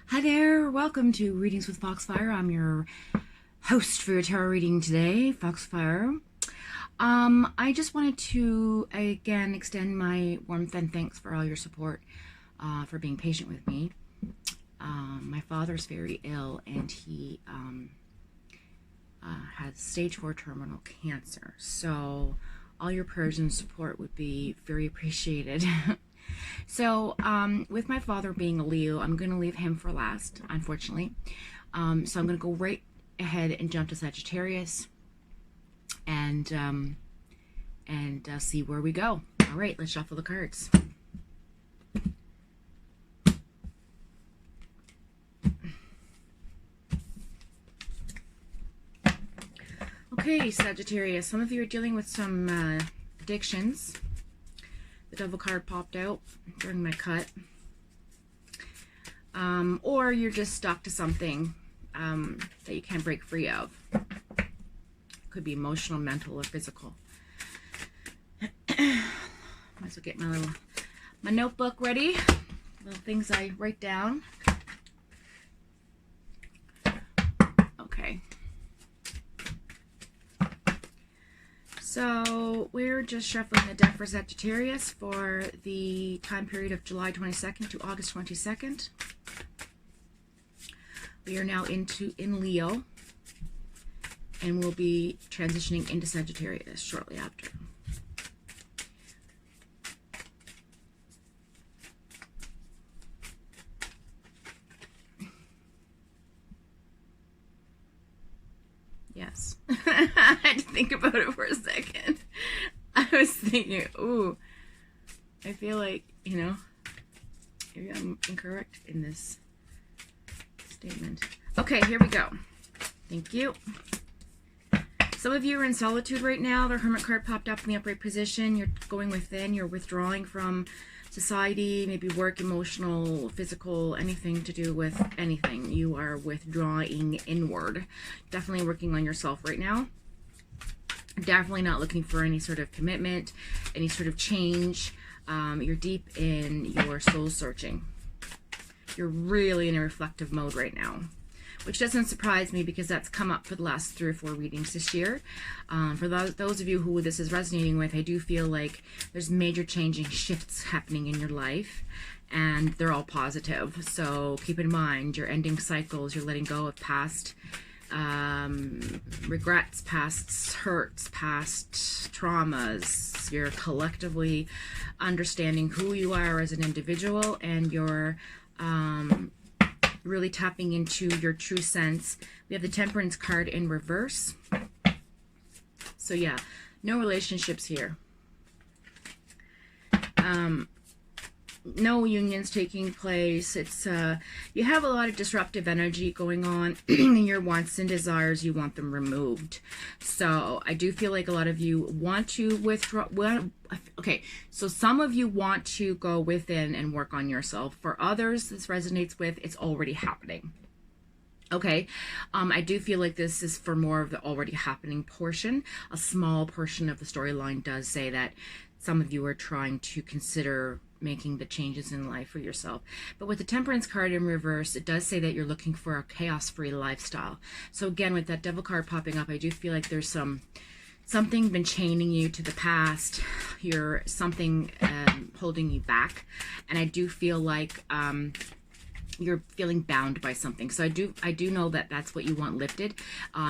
Hi there, welcome to Readings with Foxfire. I'm your host for your tarot reading today, Foxfire. I just wanted to again extend my warmth and thanks for all your support, for being patient with me. My father's very ill and he has stage 4 terminal cancer, so all your prayers and support would be very appreciated. So, with my father being a Leo, I'm going to leave him for last, unfortunately. So I'm going to go right ahead and jump to Sagittarius and see where we go. All right, let's shuffle the cards. Okay, Sagittarius, some of you are dealing with some addictions. The Devil card popped out during my cut. Or you're just stuck to something that you can't break free of. Could be emotional, mental, or physical. Might as well get my notebook ready. Little things I write down. Okay. So we're just shuffling the deck for Sagittarius for the time period of July 22nd to August 22nd. We are now in Leo, and we'll be transitioning into Sagittarius shortly after. Yes. I had to think about it for a second. I was thinking, ooh, I feel like, maybe I'm incorrect in this statement. Okay, here we go. Thank you. Some of you are in solitude right now. The Hermit card popped up in the upright position. You're going within. You're withdrawing from society, maybe work, emotional, physical, anything to do with anything. You are withdrawing inward. Definitely working on yourself right now. Definitely not looking for any sort of commitment, any sort of change. You're deep in your soul searching. You're really in a reflective mode right now, which doesn't surprise me because that's come up for the last 3 or 4 readings this year. For those of you who this is resonating with, I do feel like there's major changing shifts happening in your life, and they're all positive. So keep in mind, you're ending cycles, you're letting go of past regrets, past hurts, past traumas. You're collectively understanding who you are as an individual, and you're really tapping into your true sense. We have the Temperance card in reverse. So yeah, no relationships here. No unions taking place. It's you have a lot of disruptive energy going on in your wants and desires. You want them removed. So I do feel like a lot of you want to withdraw. Well, okay, so some of you want to go within and work on yourself. For others, this resonates with, it's already happening. Okay, I do feel like this is for more of the already happening portion. A small portion of the storyline does say that some of you are trying to consider making the changes in life for yourself. But with the Temperance card in reverse, it does say that you're looking for a chaos-free lifestyle. So again, with that Devil card popping up, I do feel like there's something been chaining you to the past. You're something holding you back. And I do feel like you're feeling bound by something. So I do know that that's what you want lifted.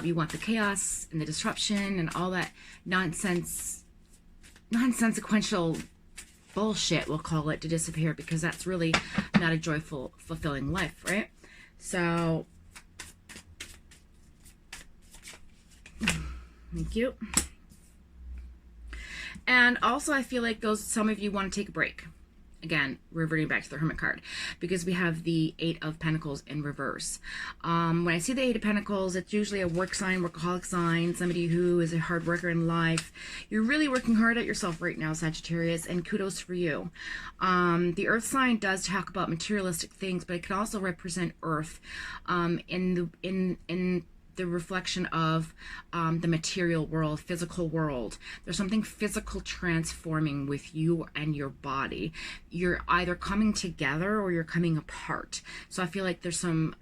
You want the chaos and the disruption and all that nonsensical bullshit, we'll call it, to disappear, because that's really not a joyful, fulfilling life, right? So thank you. And also I feel like some of you want to take a break. Again, reverting back to the Hermit card, because we have the 8 of Pentacles in reverse. When I see the 8 of Pentacles, it's usually a work sign, workaholic sign, somebody who is a hard worker in life. You're really working hard at yourself right now, Sagittarius, and kudos for you. The Earth sign does talk about materialistic things, but it can also represent Earth in the reflection of the material world, physical world. There's something physical transforming with you and your body. You're either coming together or you're coming apart. So I feel like there's some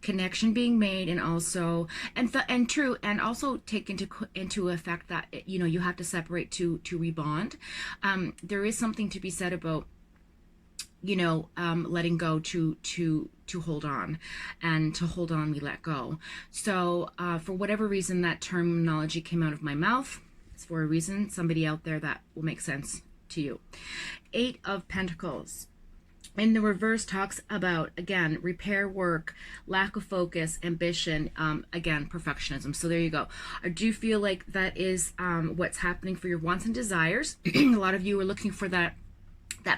connection being made, and also and also take into effect that you have to separate to rebond. There is something to be said about letting go to hold on, and to hold on we let go. So for whatever reason that terminology came out of my mouth, it's for a reason. Somebody out there, that will make sense to you. 8 of Pentacles in the reverse talks about, again, repair work, lack of focus, ambition, again, perfectionism. So there you go. I do feel like that is what's happening for your wants and desires. A lot of you are looking for that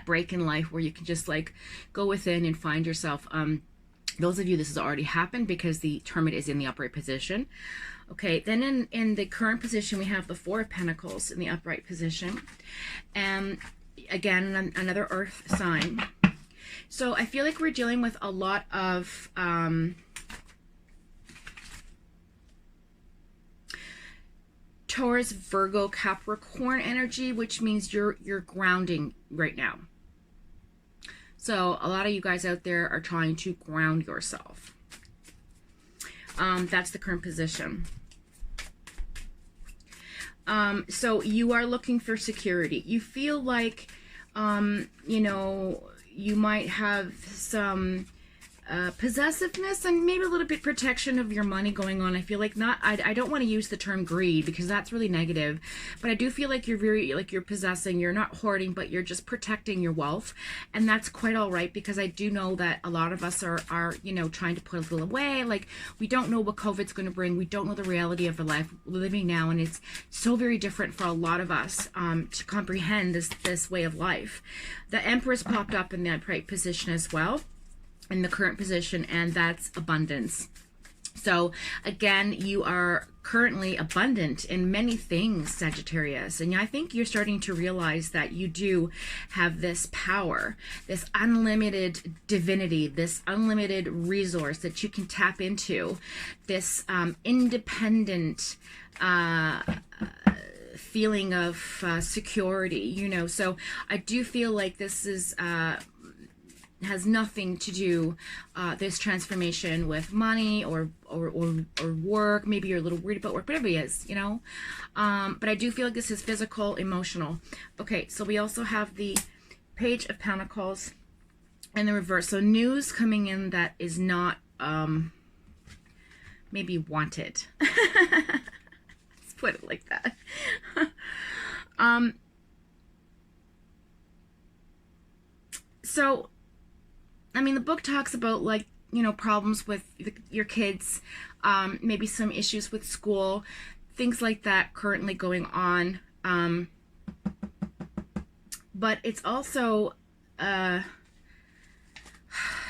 break in life where you can just like go within and find yourself. Those of you, this has already happened because the Hermit is in the upright position. Okay, then in the current position, we have the 4 of Pentacles in the upright position. And again, another earth sign. So I feel like we're dealing with a lot of Taurus, Virgo, Capricorn energy, which means you're grounding right now. So a lot of you guys out there are trying to ground yourself. That's the current position. So you are looking for security. You feel like, you might have some possessiveness and maybe a little bit protection of your money going on. I feel like I don't want to use the term greed because that's really negative, but I do feel like you're possessing, you're not hoarding, but you're just protecting your wealth. And that's quite all right, because I do know that a lot of us are trying to put a little away. Like, we don't know what COVID's going to bring. We don't know the reality of the life we're living now. And it's so very different for a lot of us to comprehend this way of life. The Empress popped up in the upright position as well, in the current position, and that's abundance. So again, you are currently abundant in many things, Sagittarius, and I think you're starting to realize that you do have this power, this unlimited divinity, this unlimited resource that you can tap into, this independent feeling of security, so I do feel like this is has nothing to do, this transformation, with money or work. Maybe you're a little worried about work, whatever it is, but I do feel like this is physical, emotional. Okay, so we also have the Page of Pentacles in the reverse. So news coming in that is not maybe wanted. Let's put it like that. So I mean, the book talks about, like, problems with your kids, maybe some issues with school, things like that currently going on. But it's also,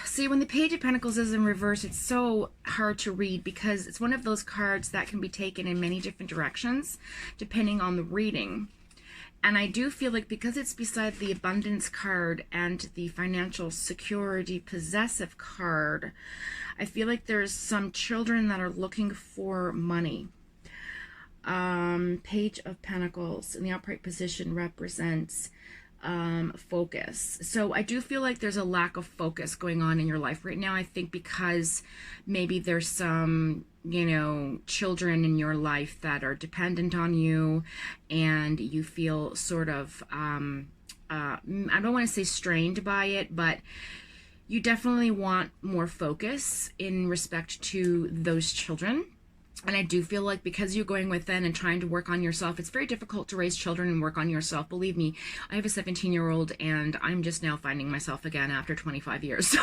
see, when the Page of Pentacles is in reverse, it's so hard to read because it's one of those cards that can be taken in many different directions depending on the reading. And I do feel like because it's beside the abundance card and the financial security possessive card, I feel like there's some children that are looking for money. Page of Pentacles in the upright position represents focus. So I do feel like there's a lack of focus going on in your life right now. I think because maybe there's some children in your life that are dependent on you, and you feel sort of I don't want to say strained by it, but you definitely want more focus in respect to those children. And I do feel like because you're going within and trying to work on yourself, it's very difficult to raise children and work on yourself. Believe me, I have a 17-year-old and I'm just now finding myself again after 25 years. So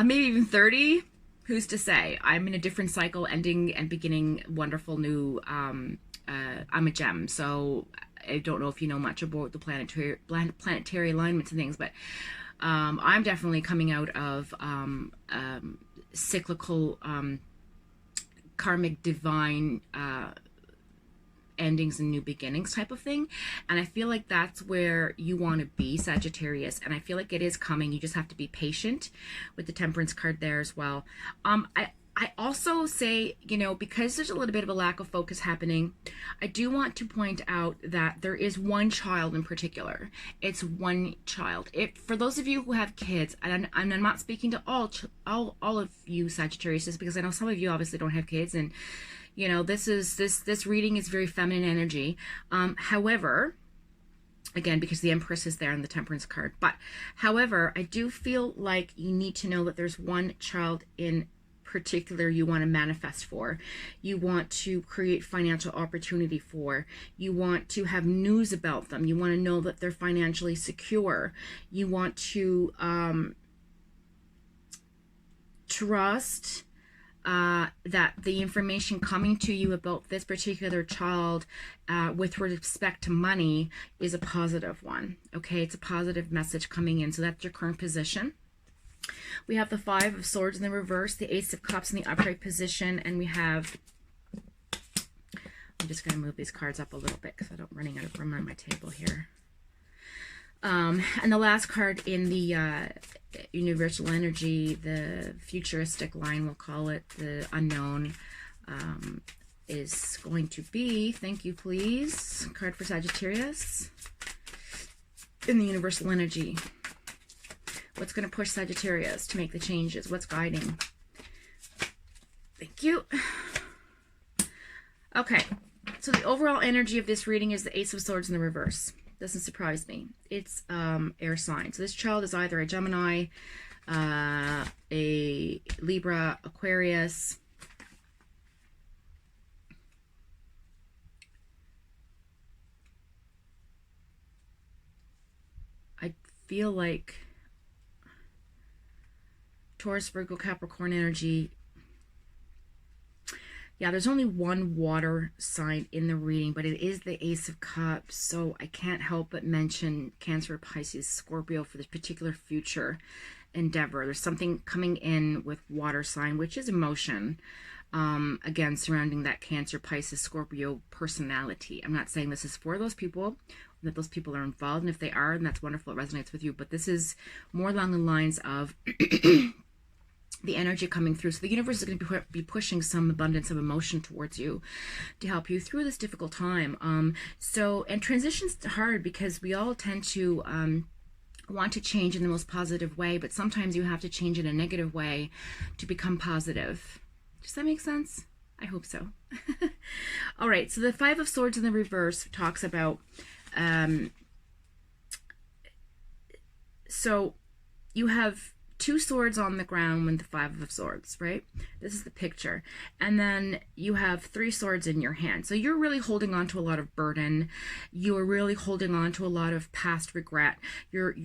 maybe even 30. Who's to say? I'm in a different cycle, ending and beginning wonderful new, I'm a gem. So I don't know if you know much about the planetary alignments and things, but I'm definitely coming out of cyclical, karmic, divine endings and new beginnings type of thing. And I feel like that's where you want to be, Sagittarius, and I feel like it is coming. You just have to be patient with the Temperance card there as well. I also say, you know, because there's a little bit of a lack of focus happening, I do want to point out that there is one child in particular. It's one child. For those of you who have kids, and I'm not speaking to all of you Sagittarius, because I know some of you obviously don't have kids, and you know, this reading is very feminine energy. However, again, because the Empress is there in the Temperance card, but however, I do feel like you need to know that there's one child in particular you want to manifest for, you want to create financial opportunity for, you want to have news about them, you want to know that they're financially secure, you want to trust that the information coming to you about this particular child with respect to money is a positive one. Okay, it's a positive message coming in. So that's your current position. We have the Five of Swords in the reverse, the Ace of Cups in the upright position, and we have, I'm just going to move these cards up a little bit because I'm running out of room on my table here. And the last card in the universal energy, the futuristic line, we'll call it, the unknown, is going to be, thank you please, card for Sagittarius in the universal energy. What's going to push Sagittarius to make the changes? What's guiding? Thank you. Okay, so the overall energy of this reading is the Ace of Swords in the reverse. Doesn't surprise me. It's air sign. So this child is either a Gemini, a Libra, Aquarius. I feel like Taurus, Virgo, Capricorn energy. Yeah, there's only one water sign in the reading, but it is the Ace of Cups, so I can't help but mention Cancer, Pisces, Scorpio for this particular future endeavor. There's something coming in with water sign, which is emotion, again, surrounding that Cancer, Pisces, Scorpio personality. I'm not saying this is for those people, that those people are involved, and if they are, then that's wonderful, it resonates with you, but this is more along the lines of the energy coming through. So the universe is going to be pushing some abundance of emotion towards you to help you through this difficult time. And transition's hard because we all tend to want to change in the most positive way, but sometimes you have to change in a negative way to become positive. Does that make sense? I hope so. All right, so the Five of Swords in the reverse talks about, so you have two swords on the ground with the Five of Swords, right? This is the picture. And then you have three swords in your hand. So you're really holding on to a lot of burden. You're really holding on to a lot of past regret. You're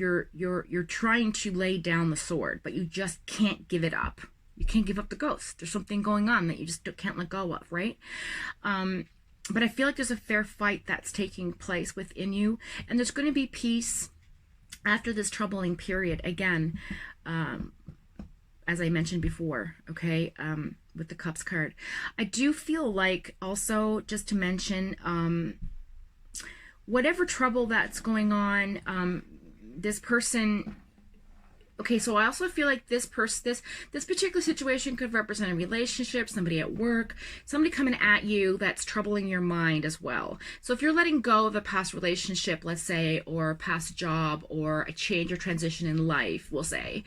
trying to lay down the sword, but you just can't give it up. You can't give up the ghost. There's something going on that you just can't let go of, right? But I feel like there's a fair fight that's taking place within you, and there's going to be peace after this troubling period. Again, as I mentioned before, okay, with the Cups card. I do feel like also, just to mention, whatever trouble that's going on, this person, okay, so I also feel like this particular situation could represent a relationship, somebody at work, somebody coming at you that's troubling your mind as well. So if you're letting go of a past relationship, let's say, or a past job, or a change or transition in life, we'll say,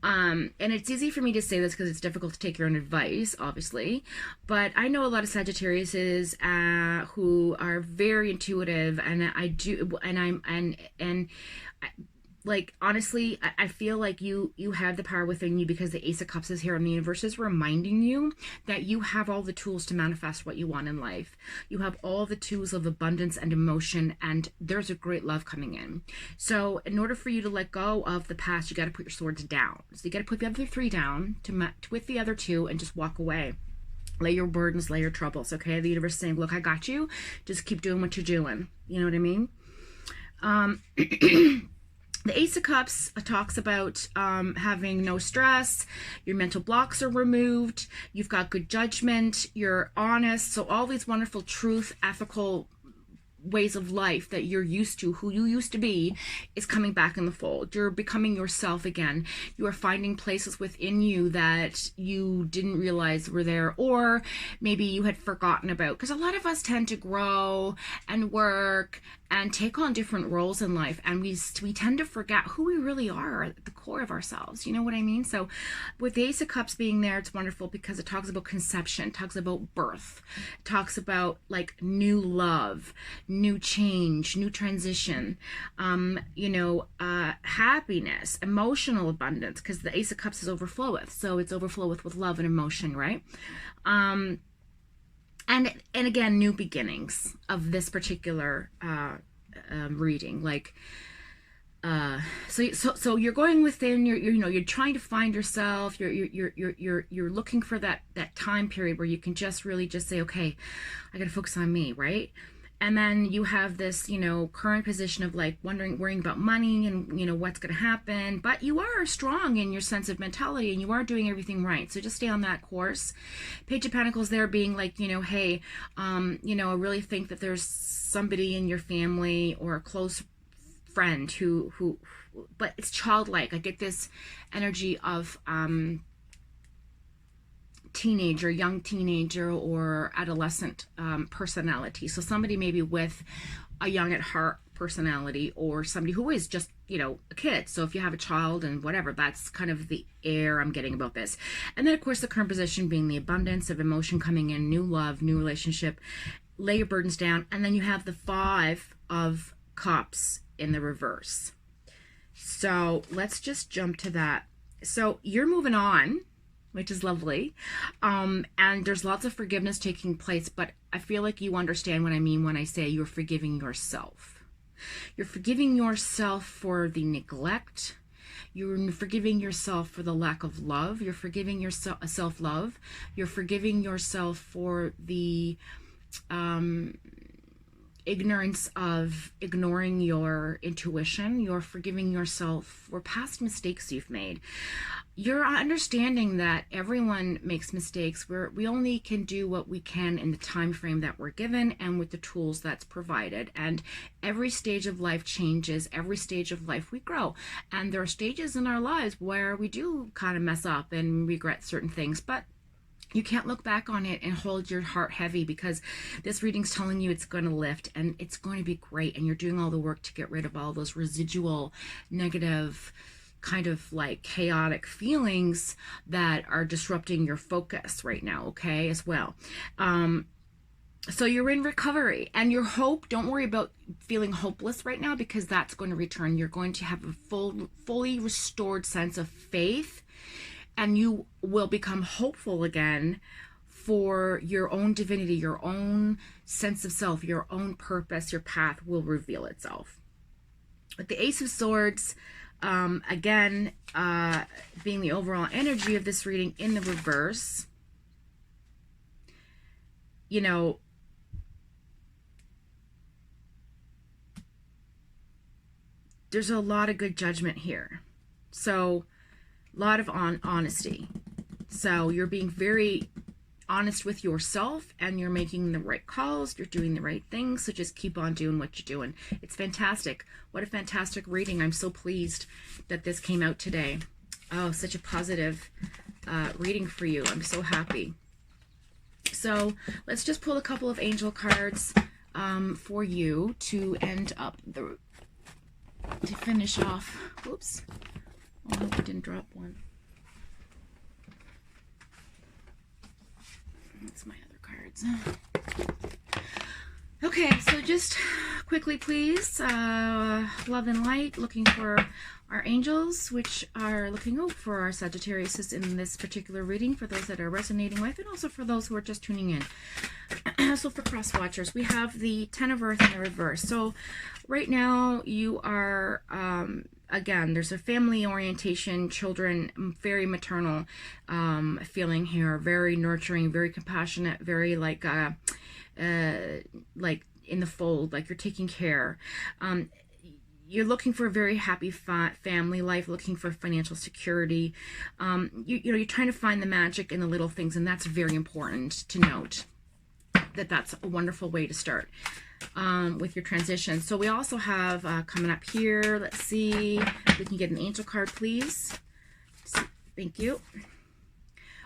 and it's easy for me to say this because it's difficult to take your own advice, obviously, but I know a lot of Sagittariuses who are very intuitive, and like, honestly, I feel like you have the power within you because the Ace of Cups is here, and the universe is reminding you that you have all the tools to manifest what you want in life. You have all the tools of abundance and emotion, and there's a great love coming in. So in order for you to let go of the past, you got to put your swords down. So you got to put the other three down with the other two and just walk away. Lay your burdens, lay your troubles, okay? The universe is saying, look, I got you. Just keep doing what you're doing. You know what I mean? The Ace of Cups talks about having no stress, your mental blocks are removed, you've got good judgment, you're honest, so all these wonderful truth, ethical ways of life that you're used to, who you used to be, is coming back in the fold. You're becoming yourself again. You are finding places within you that you didn't realize were there, or maybe you had forgotten about, because a lot of us tend to grow and work and take on different roles in life, and we tend to forget who we really are at the core of ourselves. You know what I mean? So with the Ace of Cups being there, it's wonderful because it talks about conception, talks about birth, talks about like new love, new change, new transition, happiness, emotional abundance, because the Ace of Cups is overfloweth, so it's overfloweth with love and emotion, right? And again, new beginnings of this particular reading. Like, so you're going within. You're trying to find yourself. You're looking for that time period where you can just really just say, okay, I got to focus on me, right? And then you have this, current position of like worrying about money and, what's going to happen. But you are strong in your sense of mentality and you are doing everything right. So just stay on that course. Page of Pentacles there being like, hey, I really think that there's somebody in your family or a close friend who, but it's childlike. I get this energy of, young teenager or adolescent personality. So somebody maybe with a young at heart personality, or somebody who is just, a kid. So if you have a child and whatever, that's kind of the air I'm getting about this. And then of course the current position being the abundance of emotion coming in, new love, new relationship, lay your burdens down. And then you have the 5 of Cups in the reverse. So let's just jump to that. So you're moving on, which is lovely. And there's lots of forgiveness taking place, but I feel like you understand what I mean when I say you're forgiving yourself. You're forgiving yourself for the neglect. You're forgiving yourself for the lack of love. You're forgiving yourself self-love. You're forgiving yourself for the ignorance of ignoring your intuition. You're forgiving yourself for past mistakes you've made. You're understanding that everyone makes mistakes. We only can do what we can in the time frame that we're given and with the tools that's provided. And every stage of life changes. Every stage of life we grow. And there are stages in our lives where we do kind of mess up and regret certain things, but you can't look back on it and hold your heart heavy, because this reading's telling you it's going to lift and it's going to be great, and you're doing all the work to get rid of all those residual negative kind of like chaotic feelings that are disrupting your focus right now, okay, as well. So you're in recovery, and your hope, don't worry about feeling hopeless right now, because that's going to return. You're going to have a fully restored sense of faith, and you will become hopeful again for your own divinity, your own sense of self, your own purpose. Your path will reveal itself. With the Ace of Swords, again, being the overall energy of this reading in the reverse, there's a lot of good judgment here. So a lot of honesty. So you're being very honest with yourself, and you're making the right calls. You're doing the right things. So just keep on doing what you're doing. It's fantastic. What a fantastic reading. I'm so pleased that this came out today. Oh, such a positive reading for you. I'm so happy. So let's just pull a couple of angel cards for you to end up to finish off. Whoops. Oh, I hope I didn't drop one. That's my other cards. Okay, so just quickly, please. Love and light, looking for our angels, which are looking for our Sagittarius in this particular reading, for those that are resonating with, and also for those who are just tuning in. So for cross watchers, we have the 10 of Earth in the reverse. So right now you are, again, there's a family orientation, children, very maternal feeling here, very nurturing, very compassionate, very like in the fold, like you're taking care. You're looking for a very happy family life, looking for financial security. You're trying to find the magic in the little things, and that's very important to note. That's a wonderful way to start. with your transition. So we also have coming up here, let's see if we can get an angel card, please. Thank you.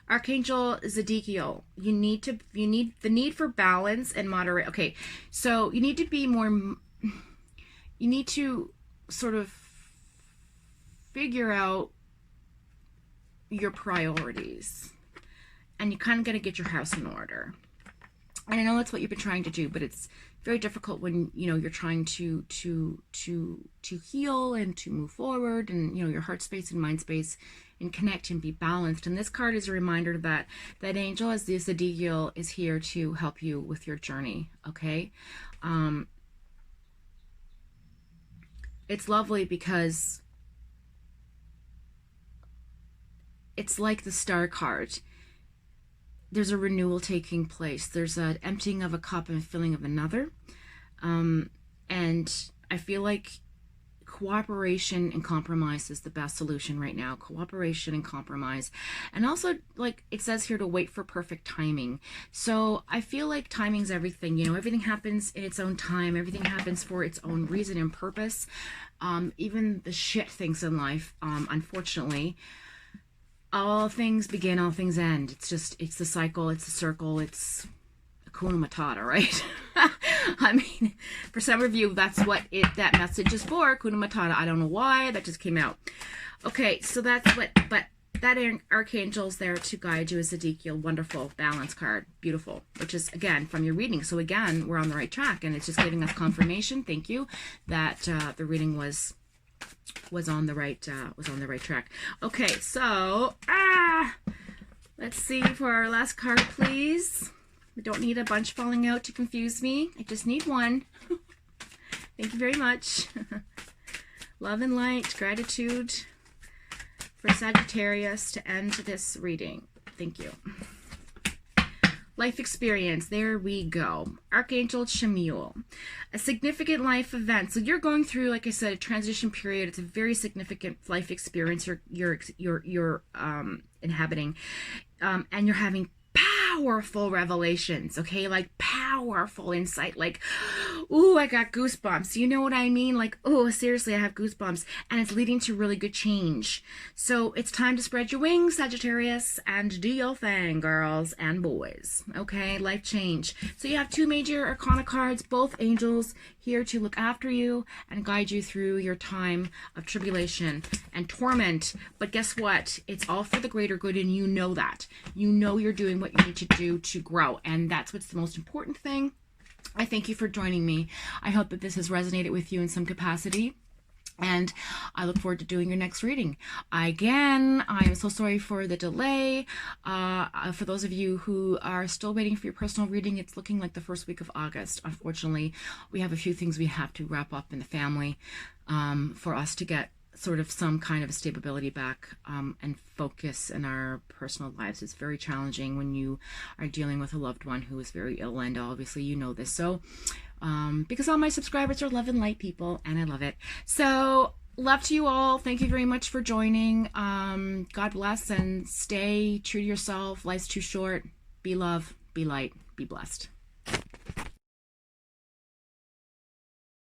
Archangel Zedekiel, you need the need for balance and moderate. Okay, so you need to be more, you need to sort of figure out your priorities, and you kind of got to get your house in order. And I know that's what you've been trying to do, but it's very difficult when, you know, you're trying to heal and to move forward, and, you know, your heart space and mind space, and connect and be balanced. And this card is a reminder that angel, as this Zedekiel, is here to help you with your journey. Okay. It's lovely because it's like the Star card. There's a renewal taking place. There's an emptying of a cup and a filling of another. And I feel like cooperation and compromise is the best solution right now. Cooperation and compromise. And also, like it says here, to wait for perfect timing. So I feel like timing's everything. You know, everything happens in its own time. Everything happens for its own reason and purpose. Even the shit things in life, unfortunately. All things begin, all things end. It's the cycle, it's the circle, it's Hakuna Matata, right? I mean, for some of you, that's what that message is for, Hakuna Matata. I don't know why, that just came out. Okay, so that's what, but that archangel's there to guide you as Zedekiel. Wonderful, balance card, beautiful, which is, again, from your reading. So again, we're on the right track, and it's just giving us confirmation, thank you, that the reading was on the right track. Okay, so let's see for our last card, please. We don't need a bunch falling out to confuse me. I just need one. Thank you very much. Love and light, gratitude for Sagittarius to end this reading. Thank you. Life experience, there we go. Archangel Chamuel, a significant life event. So you're going through, like I said, a transition period. It's a very significant life experience you're inhabiting, and you're having powerful revelations, okay? Like powerful insight, like, ooh, I got goosebumps. You know what I mean? Like, oh, seriously, I have goosebumps. And it's leading to really good change. So it's time to spread your wings, Sagittarius, and do your thing, girls and boys. Okay, life change. So you have two major arcana cards, both angels, here to look after you and guide you through your time of tribulation and torment. But guess what? It's all for the greater good, and you know that. You know you're doing what you need to do to grow, and that's what's the most important thing. I thank you for joining me. I hope that this has resonated with you in some capacity, and I look forward to doing your next reading. Again, I am so sorry for the delay. For those of you who are still waiting for your personal reading, it's looking like the first week of August. Unfortunately, we have a few things we have to wrap up in the family for us to get sort of some kind of a stability back and focus in our personal lives. It's very challenging when you are dealing with a loved one who is very ill, and obviously you know this. So because all my subscribers are love and light people, and I love it. So love to you all. Thank you very much for joining. God bless, and stay true to yourself. Life's too short. Be love, be light, be blessed.